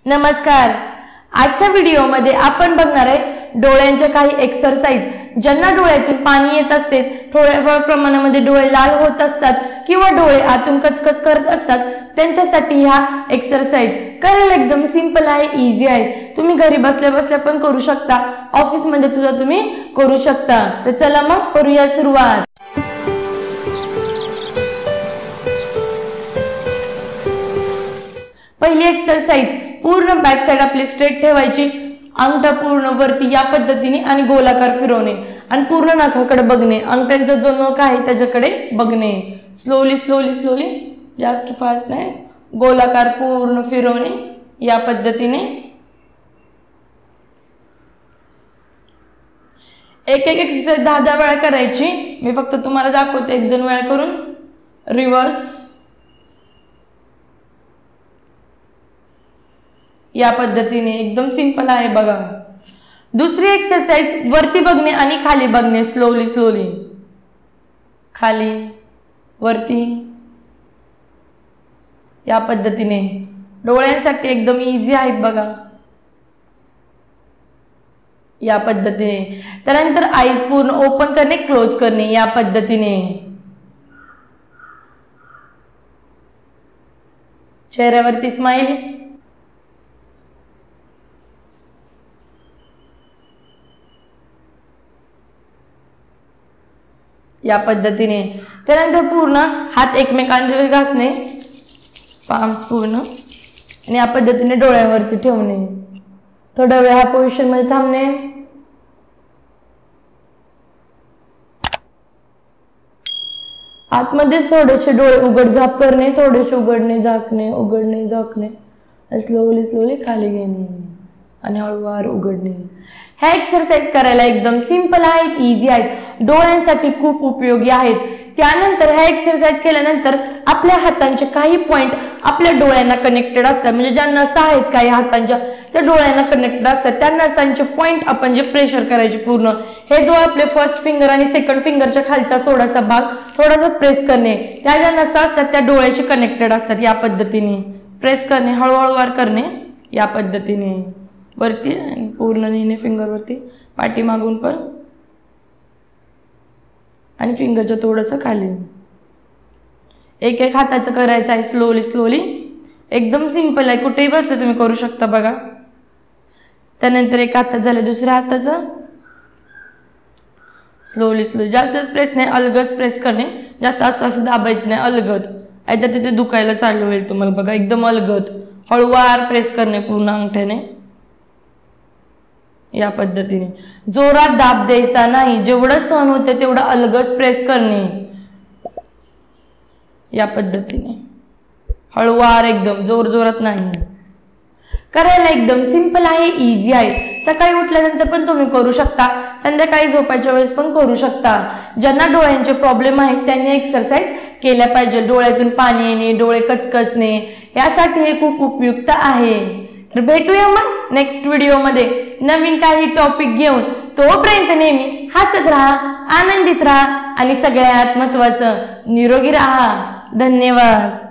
नमस्कार. आजच्या व्हिडिओमध्ये आपण बघणार आहे डोळ्यांच्या काही एक्सरसाइज. ज्यांना डोळ्यातून पाणी येत असते, थोड्या प्रमाणामध्ये डोळे लाल होत असतात किंवा डोळे आतून कचकच करत असतात, त्यांच्यासाठी ह्या एक्सरसाइज करायला एकदम सिंपल आहे, इझी आहे. तुम्ही घरी बसल्या बसल्या पण करू शकता, ऑफिस मध्ये सुद्धा तुम्ही करू शकता. तर चला मग करूया सुरुवात. पहिली एक्सरसाइज, पूर्ण बॅक साइड आपली स्ट्रेट ठेवायची, अंगठा पूर्ण वरती या पद्धतीने आणि गोलाकार फिरवणे आणि पूर्ण नाकाकडे बघणे. अंगठ्यांचा जो नख आहे त्याच्याकडे बघणे. स्लोली स्लोली स्लोली, जास्त फास्ट नाही, गोलाकार पूर्ण फिरवणे या पद्धतीने. एक एक एक्सरसाइज 10-10 वेळा करायची. मी फक्त तुम्हाला दाखवते 1-2 वेळा करून. रिव्हर्स या पद्धतीने, एकदम सिंपल आहे बघा. दुसरी एक्सरसाइज, वरती बघणे आणि खाली बघणे. स्लोली स्लोली, खाली वरती या पद्धतीने. डोळ्यांसाठी एकदम इझी आहेत बघा या पद्धतीने. त्यानंतर आईज पूर्ण ओपन करणे, क्लोज करणे या पद्धतीने. चेहऱ्यावरती स्माइल. या पद्धतीने. त्यानंतर पूर्ण हात एकमेकांवर घासणे, पाम्स पूर्ण, आणि या पद्धतीने डोळ्यावरती ठेवणे. थोडा वेळ ह्या पोझिशन मध्ये थांबणे. आतमध्येच थोडेसे डोळे उघड झाप करणे, थोडेसे उघडणे झाकणे, उघडणे झाकणे, स्लोली स्लोली खाली घेणे आणि हळूवार उघडणे. ह्या एक्सरसाइज करायला एकदम सिंपल आहेत, इझी आहेत, डोळ्यांसाठी खूप उपयोगी आहेत. त्यानंतर ह्या एक्सरसाइज केल्यानंतर आपल्या हातांचे काही पॉइंट आपल्या डोळ्यांना कनेक्टेड असतात. म्हणजे ज्या नसा आहेत काही हातांच्या, त्या डोळ्यांना कनेक्टेड असतात. त्या नसांचे पॉइंट आपण जे प्रेशर करायचे पूर्ण, हे दोन आपले फर्स्ट फिंगर आणि सेकंड फिंगरच्या खालचा थोडासा भाग थोडासा प्रेस करणे. त्या ज्या नसा असतात त्या डोळ्याशी कनेक्टेड असतात. या पद्धतीने प्रेस करणे, हळूहळूवार करणे या पद्धतीने. वरती आणि पूर्ण नेणे फिंगरवरती, पाठीमागून पण आणि फिंगरच्या थोडंसं खाली. एक एक हाताचं करायचं आहे, स्लोली स्लोली. एकदम सिंपल आहे, कुठेही बसले तुम्ही करू शकता बघा. त्यानंतर एक हातात झालं, दुसऱ्या हाताचं स्लोली स्लोली. जास्तच प्रेस नाही, अलगद प्रेस करणे. जास्त असं दाबायचं नाही, अलगद. आता तिथे दुखायला चालू होईल तुम्हाला बघा. एकदम अलगद हळूवार प्रेस करणे पूर्ण अंगठ्याने या पद्धतीने. जोरात दाब द्यायचा नाही, जेवढं सहन होते तेवढं अलगद प्रेस करणे या पद्धतीने. हळूवार, एकदम जोर जोरात नाही. करायला एकदम सिंपल आहे, इझी आहे. सकाळी उठल्यानंतर पण तुम्ही करू शकता, संध्याकाळी झोपायच्या वेळेस पण करू शकता. ज्यांना डोळ्यांचे प्रॉब्लेम आहेत त्यांनी एक्सरसाइज केल्या पाहिजे. डोळ्यातून पाणी येणे, डोळे कचकचणे, यासाठी हे खूप उपयुक्त आहे. तर भेटूया मग नेक्स्ट व्हिडिओमध्ये नवीन काही टॉपिक घेऊन. तोपर्यंत नेहमी हसत राहा, आनंदित राहा आणि सगळ्यात महत्त्वाचं निरोगी राहा. धन्यवाद.